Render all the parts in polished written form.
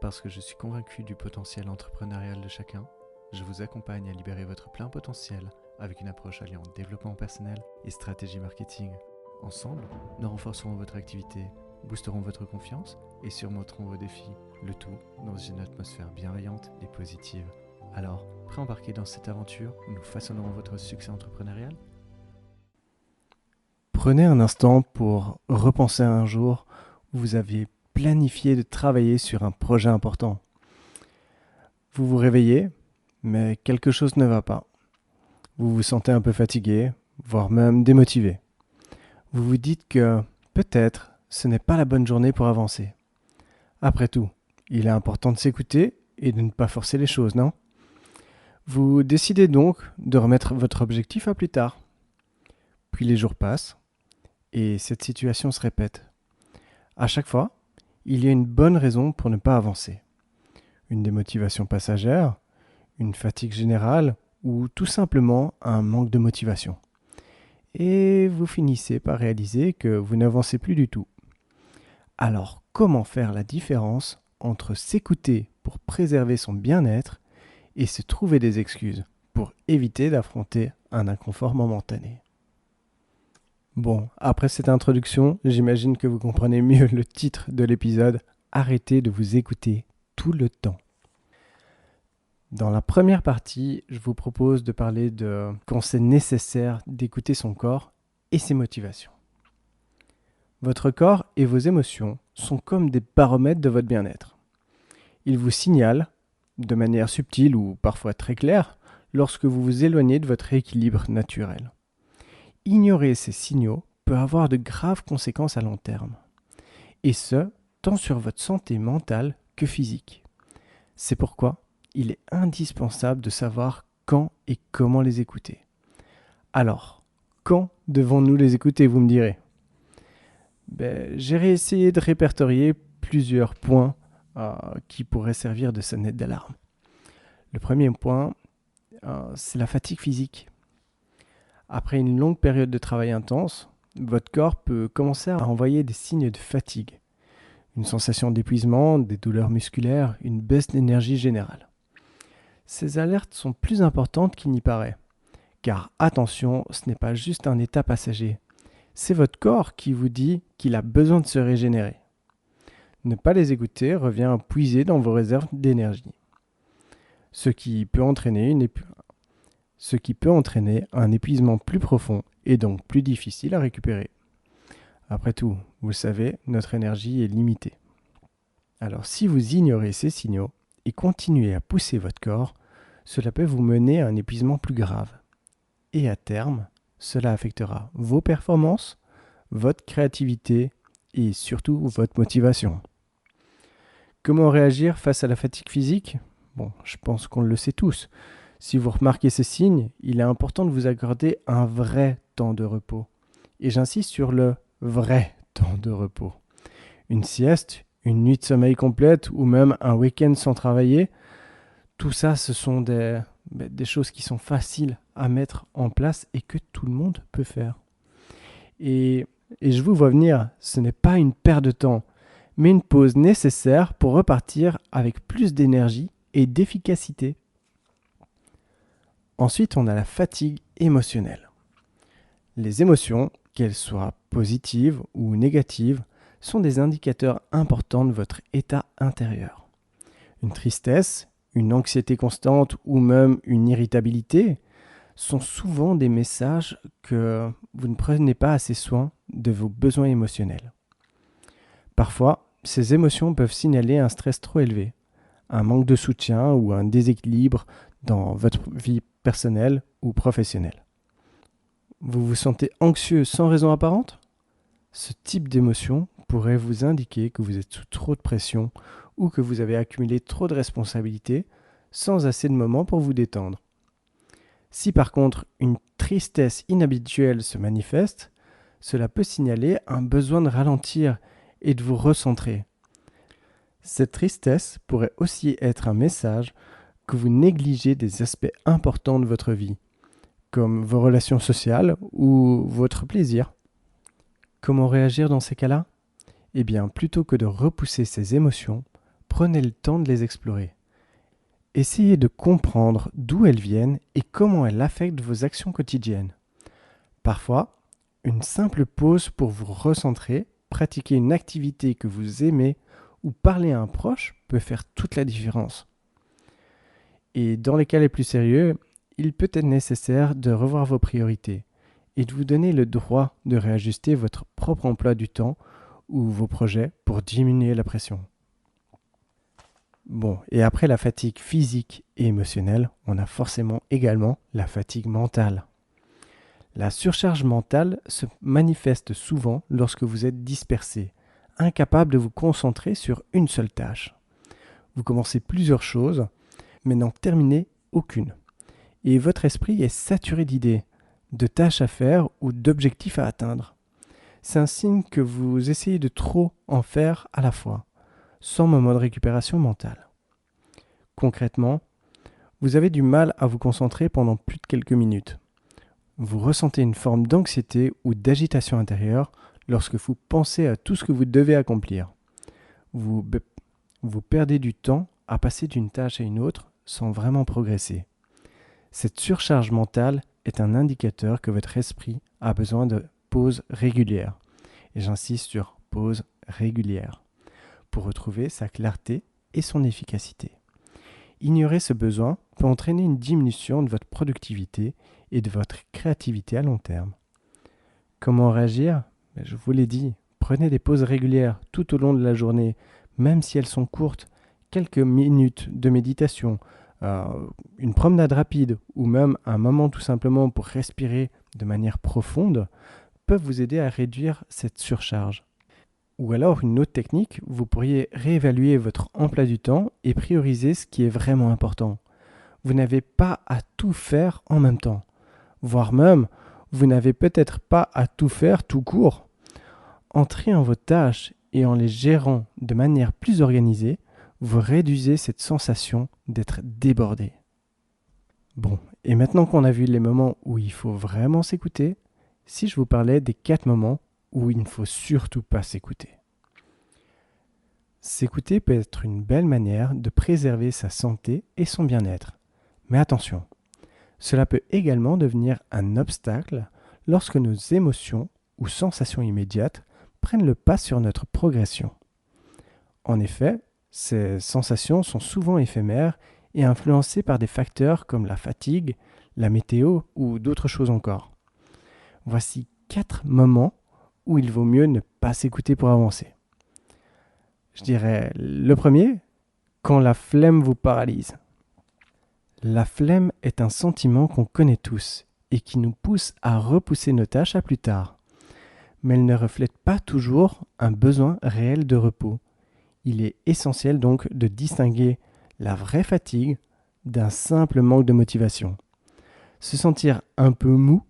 Parce que je suis convaincu du potentiel entrepreneurial de chacun, je vous accompagne à libérer votre plein potentiel avec une approche alliant développement personnel et stratégie marketing. Ensemble, nous renforcerons votre activité, boosterons votre confiance et surmonterons vos défis, le tout dans une atmosphère bienveillante et positive. Alors, prêt à embarquer dans cette aventure où nous façonnerons votre succès entrepreneurial ? Prenez un instant pour repenser à un jour où vous aviez planifié de travailler sur un projet important. Vous vous réveillez, mais quelque chose ne va pas. Vous vous sentez un peu fatigué, voire même démotivé. Vous vous dites que peut-être ce n'est pas la bonne journée pour avancer. Après tout, il est important de s'écouter et de ne pas forcer les choses, non ? Vous décidez donc de remettre votre objectif à plus tard. Puis les jours passent et cette situation se répète. À chaque fois, il y a une bonne raison pour ne pas avancer. Une démotivation passagère, une fatigue générale ou tout simplement un manque de motivation. Et vous finissez par réaliser que vous n'avancez plus du tout. Alors, comment faire la différence entre s'écouter pour préserver son bien-être et se trouver des excuses pour éviter d'affronter un inconfort momentané ? Bon, après cette introduction, j'imagine que vous comprenez mieux le titre de l'épisode « Arrêtez de vous écouter tout le temps ». Dans la première partie, je vous propose de parler de quand c'est nécessaire d'écouter son corps et ses motivations. Votre corps et vos émotions sont comme des baromètres de votre bien-être. Ils vous signalent, de manière subtile ou parfois très claire, lorsque vous vous éloignez de votre équilibre naturel. Ignorer ces signaux peut avoir de graves conséquences à long terme, et ce, tant sur votre santé mentale que physique. C'est pourquoi il est indispensable de savoir quand et comment les écouter. Alors, quand devons-nous les écouter, vous me direz ? J'ai essayé de répertorier plusieurs points qui pourraient servir de sonnette d'alarme. Le premier point, c'est la fatigue physique. Après une longue période de travail intense, votre corps peut commencer à envoyer des signes de fatigue. Une sensation d'épuisement, des douleurs musculaires, une baisse d'énergie générale. Ces alertes sont plus importantes qu'il n'y paraît. Car attention, ce n'est pas juste un état passager. C'est votre corps qui vous dit qu'il a besoin de se régénérer. Ne pas les écouter revient à puiser dans vos réserves d'énergie. Ce qui peut entraîner un épuisement plus profond et donc plus difficile à récupérer. Après tout, vous le savez, notre énergie est limitée. Alors si vous ignorez ces signaux et continuez à pousser votre corps, cela peut vous mener à un épuisement plus grave. Et à terme, cela affectera vos performances, votre créativité et surtout votre motivation. Comment réagir face à la fatigue physique ? Bon, je pense qu'on le sait tous. Si vous remarquez ces signes, il est important de vous accorder un vrai temps de repos. Et j'insiste sur le vrai temps de repos. Une sieste, une nuit de sommeil complète ou même un week-end sans travailler, tout ça, ce sont des choses qui sont faciles à mettre en place et que tout le monde peut faire. Et je vous vois venir, ce n'est pas une perte de temps, mais une pause nécessaire pour repartir avec plus d'énergie et d'efficacité. Ensuite, on a la fatigue émotionnelle. Les émotions, qu'elles soient positives ou négatives, sont des indicateurs importants de votre état intérieur. Une tristesse, une anxiété constante ou même une irritabilité sont souvent des messages que vous ne prenez pas assez soin de vos besoins émotionnels. Parfois, ces émotions peuvent signaler un stress trop élevé, un manque de soutien ou un déséquilibre dans votre vie personnelle ou professionnelle. Vous vous sentez anxieux sans raison apparente ? Ce type d'émotion pourrait vous indiquer que vous êtes sous trop de pression ou que vous avez accumulé trop de responsabilités sans assez de moments pour vous détendre. Si par contre une tristesse inhabituelle se manifeste, cela peut signaler un besoin de ralentir et de vous recentrer. Cette tristesse pourrait aussi être un message que vous négligez des aspects importants de votre vie, comme vos relations sociales ou votre plaisir. Comment réagir dans ces cas-là ? Eh bien, plutôt que de repousser ces émotions, prenez le temps de les explorer. Essayez de comprendre d'où elles viennent et comment elles affectent vos actions quotidiennes. Parfois, une simple pause pour vous recentrer, pratiquer une activité que vous aimez ou parler à un proche peut faire toute la différence. Et dans les cas les plus sérieux, il peut être nécessaire de revoir vos priorités et de vous donner le droit de réajuster votre propre emploi du temps ou vos projets pour diminuer la pression. Bon, et après la fatigue physique et émotionnelle, on a forcément également la fatigue mentale. La surcharge mentale se manifeste souvent lorsque vous êtes dispersé, incapable de vous concentrer sur une seule tâche. Vous commencez plusieurs choses, mais n'en terminez aucune. Et votre esprit est saturé d'idées, de tâches à faire ou d'objectifs à atteindre. C'est un signe que vous essayez de trop en faire à la fois, sans moment de récupération mentale. Concrètement, vous avez du mal à vous concentrer pendant plus de quelques minutes. Vous ressentez une forme d'anxiété ou d'agitation intérieure lorsque vous pensez à tout ce que vous devez accomplir. Vous perdez du temps à passer d'une tâche à une autre sans vraiment progresser. Cette surcharge mentale est un indicateur que votre esprit a besoin de pauses régulières. Et j'insiste sur pauses régulières pour retrouver sa clarté et son efficacité. Ignorer ce besoin peut entraîner une diminution de votre productivité et de votre créativité à long terme. Comment réagir ? Je vous l'ai dit, prenez des pauses régulières tout au long de la journée, même si elles sont courtes, quelques minutes de méditation, une promenade rapide ou même un moment tout simplement pour respirer de manière profonde peuvent vous aider à réduire cette surcharge. Ou alors une autre technique, vous pourriez réévaluer votre emploi du temps et prioriser ce qui est vraiment important. Vous n'avez pas à tout faire en même temps, voire même vous n'avez peut-être pas à tout faire tout court. En triant vos tâches et en les gérant de manière plus organisée, vous réduisez cette sensation d'être débordé. Bon, et maintenant qu'on a vu les moments où il faut vraiment s'écouter, si je vous parlais des 4 moments où il ne faut surtout pas s'écouter. S'écouter peut être une belle manière de préserver sa santé et son bien-être. Mais attention, cela peut également devenir un obstacle lorsque nos émotions ou sensations immédiates prennent le pas sur notre progression. En effet, ces sensations sont souvent éphémères et influencées par des facteurs comme la fatigue, la météo ou d'autres choses encore. Voici 4 moments où il vaut mieux ne pas s'écouter pour avancer. Je dirais le premier, quand la flemme vous paralyse. La flemme est un sentiment qu'on connaît tous et qui nous pousse à repousser nos tâches à plus tard. Mais elle ne reflète pas toujours un besoin réel de repos. Il est essentiel donc de distinguer la vraie fatigue d'un simple manque de motivation. Se sentir un peu mou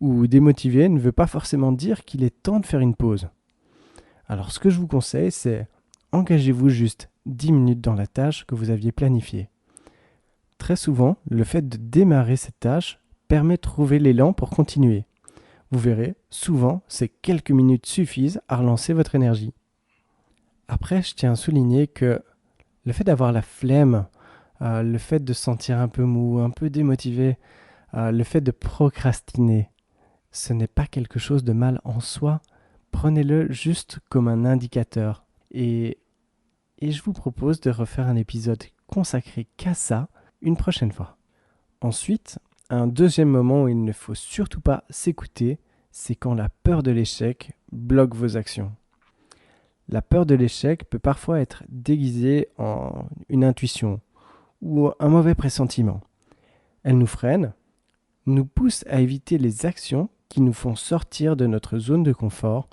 ou démotivé ne veut pas forcément dire qu'il est temps de faire une pause. Alors ce que je vous conseille, c'est engagez-vous juste 10 minutes dans la tâche que vous aviez planifiée. Très souvent, le fait de démarrer cette tâche permet de trouver l'élan pour continuer. Vous verrez, souvent, ces quelques minutes suffisent à relancer votre énergie. Après, je tiens à souligner que le fait d'avoir la flemme, le fait de se sentir un peu mou, un peu démotivé, le fait de procrastiner, ce n'est pas quelque chose de mal en soi. Prenez-le juste comme un indicateur. Et je vous propose de refaire un épisode consacré qu'à ça une prochaine fois. Ensuite, un deuxième moment où il ne faut surtout pas s'écouter, c'est quand la peur de l'échec bloque vos actions. La peur de l'échec peut parfois être déguisée en une intuition ou un mauvais pressentiment. Elle nous freine, nous pousse à éviter les actions qui nous font sortir de notre zone de confort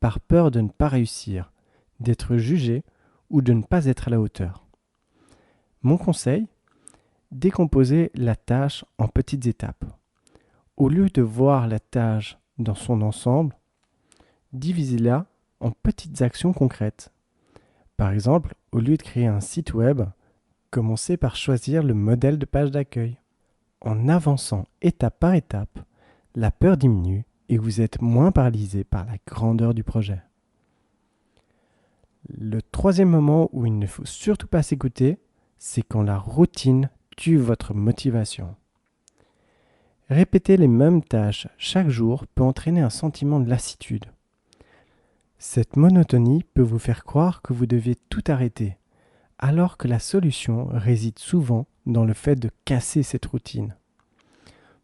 par peur de ne pas réussir, d'être jugé ou de ne pas être à la hauteur. Mon conseil, décomposez la tâche en petites étapes. Au lieu de voir la tâche dans son ensemble, divisez-la en petites actions concrètes. Par exemple, au lieu de créer un site web, commencez par choisir le modèle de page d'accueil. En avançant étape par étape, la peur diminue et vous êtes moins paralysé par la grandeur du projet. Le troisième moment où il ne faut surtout pas s'écouter, c'est quand la routine tue votre motivation. Répéter les mêmes tâches chaque jour peut entraîner un sentiment de lassitude. Cette monotonie peut vous faire croire que vous devez tout arrêter, alors que la solution réside souvent dans le fait de casser cette routine.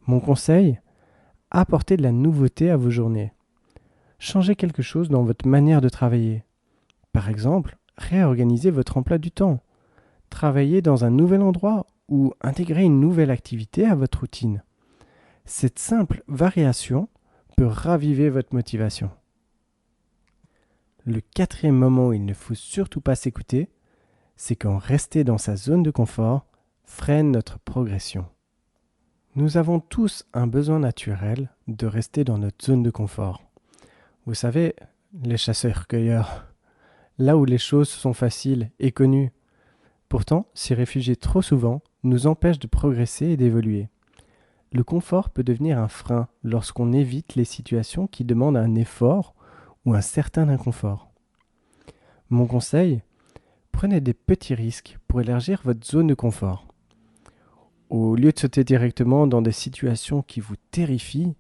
Mon conseil, apportez de la nouveauté à vos journées. Changez quelque chose dans votre manière de travailler. Par exemple, réorganisez votre emploi du temps. Travaillez dans un nouvel endroit ou intégrez une nouvelle activité à votre routine. Cette simple variation peut raviver votre motivation. Le quatrième moment où il ne faut surtout pas s'écouter, c'est quand rester dans sa zone de confort freine notre progression. Nous avons tous un besoin naturel de rester dans notre zone de confort. Vous savez, les chasseurs-cueilleurs, là où les choses sont faciles et connues. Pourtant, s'y réfugier trop souvent nous empêche de progresser et d'évoluer. Le confort peut devenir un frein lorsqu'on évite les situations qui demandent un effort ou un certain inconfort. Mon conseil, prenez des petits risques pour élargir votre zone de confort. Au lieu de sauter directement dans des situations qui vous terrifient,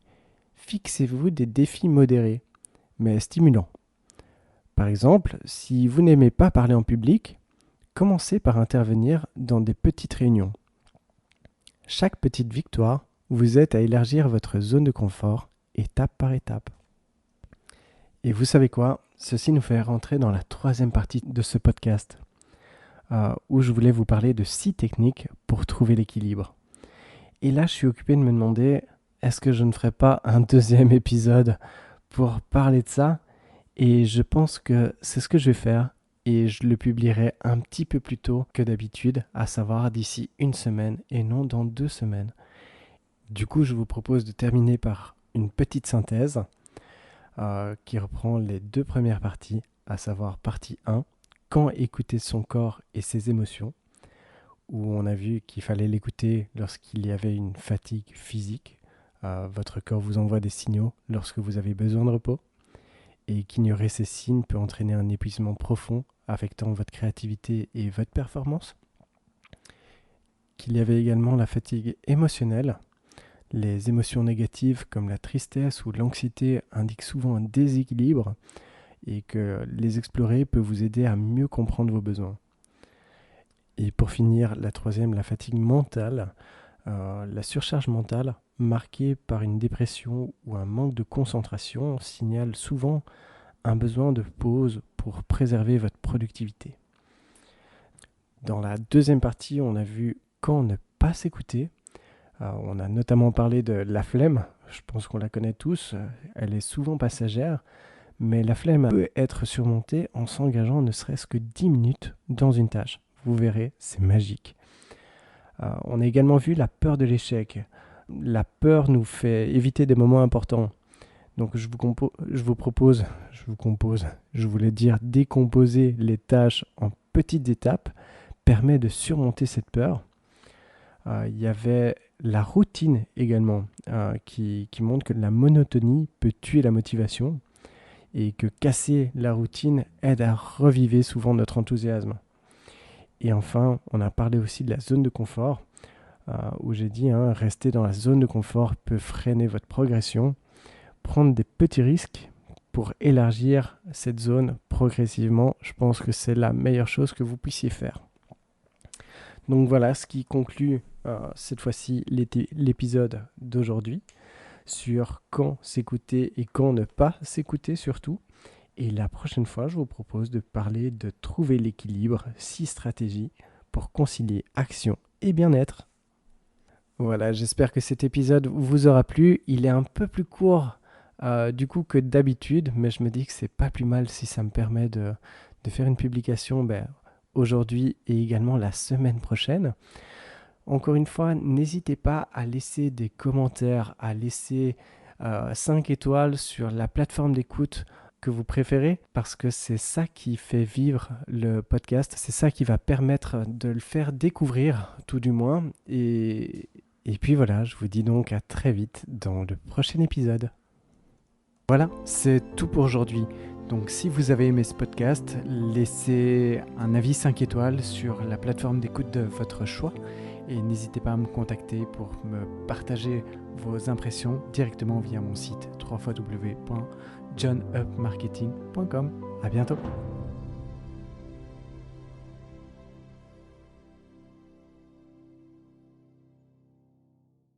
fixez-vous des défis modérés, mais stimulants. Par exemple, si vous n'aimez pas parler en public, commencez par intervenir dans des petites réunions. Chaque petite victoire vous aide à élargir votre zone de confort étape par étape. Et vous savez quoi? Ceci nous fait rentrer dans la troisième partie de ce podcast, où je voulais vous parler de 6 techniques pour trouver l'équilibre. Et là, je suis occupé de me demander, est-ce que je ne ferai pas un deuxième épisode pour parler de ça? Et je pense que c'est ce que je vais faire. Et je le publierai un petit peu plus tôt que d'habitude, à savoir d'ici 1 semaine et non dans 2 semaines. Du coup, je vous propose de terminer par une petite synthèse qui reprend les 2 premières parties, à savoir partie 1, quand écouter son corps et ses émotions, où on a vu qu'il fallait l'écouter lorsqu'il y avait une fatigue physique. Votre corps vous envoie des signaux lorsque vous avez besoin de repos, et qu'ignorer ces signes peut entraîner un épuisement profond affectant votre créativité et votre performance. Qu'il y avait également la fatigue émotionnelle. Les émotions négatives comme la tristesse ou l'anxiété indiquent souvent un déséquilibre et que les explorer peut vous aider à mieux comprendre vos besoins. Et pour finir, la troisième, la fatigue mentale. La surcharge mentale, marquée par une dépression ou un manque de concentration, signale souvent un besoin de pause pour préserver votre productivité. Dans la deuxième partie, on a vu quand ne pas s'écouter. On a notamment parlé de la flemme. Je pense qu'on la connaît tous. Elle est souvent passagère, mais la flemme peut être surmontée en s'engageant ne serait-ce que 10 minutes dans une tâche. Vous verrez, c'est magique. On a également vu la peur de l'échec. La peur nous fait éviter des moments importants. Donc je voulais dire décomposer les tâches en petites étapes permet de surmonter cette peur. Il y avait la routine également qui montre que la monotonie peut tuer la motivation et que casser la routine aide à reviver souvent notre enthousiasme. Et enfin, on a parlé aussi de la zone de confort où j'ai dit rester dans la zone de confort peut freiner votre progression. Prendre des petits risques pour élargir cette zone progressivement, je pense que c'est la meilleure chose que vous puissiez faire. Donc voilà ce qui conclut cette fois-ci l'épisode d'aujourd'hui sur quand s'écouter et quand ne pas s'écouter surtout. Et la prochaine fois, je vous propose de parler de trouver l'équilibre, 6 stratégies pour concilier action et bien-être. Voilà, j'espère que cet épisode vous aura plu. Il est un peu plus court du coup que d'habitude, mais je me dis que c'est pas plus mal si ça me permet de faire une publication aujourd'hui et également la semaine prochaine. Encore une fois, n'hésitez pas à laisser des commentaires, à laisser 5 étoiles sur la plateforme d'écoute que vous préférez, parce que c'est ça qui fait vivre le podcast, c'est ça qui va permettre de le faire découvrir, tout du moins. Et puis voilà, je vous dis donc à très vite dans le prochain épisode. Voilà, c'est tout pour aujourd'hui. Donc si vous avez aimé ce podcast, laissez un avis 5 étoiles sur la plateforme d'écoute de votre choix et n'hésitez pas à me contacter pour me partager vos impressions directement via mon site www.johnupmarketing.com. À bientôt.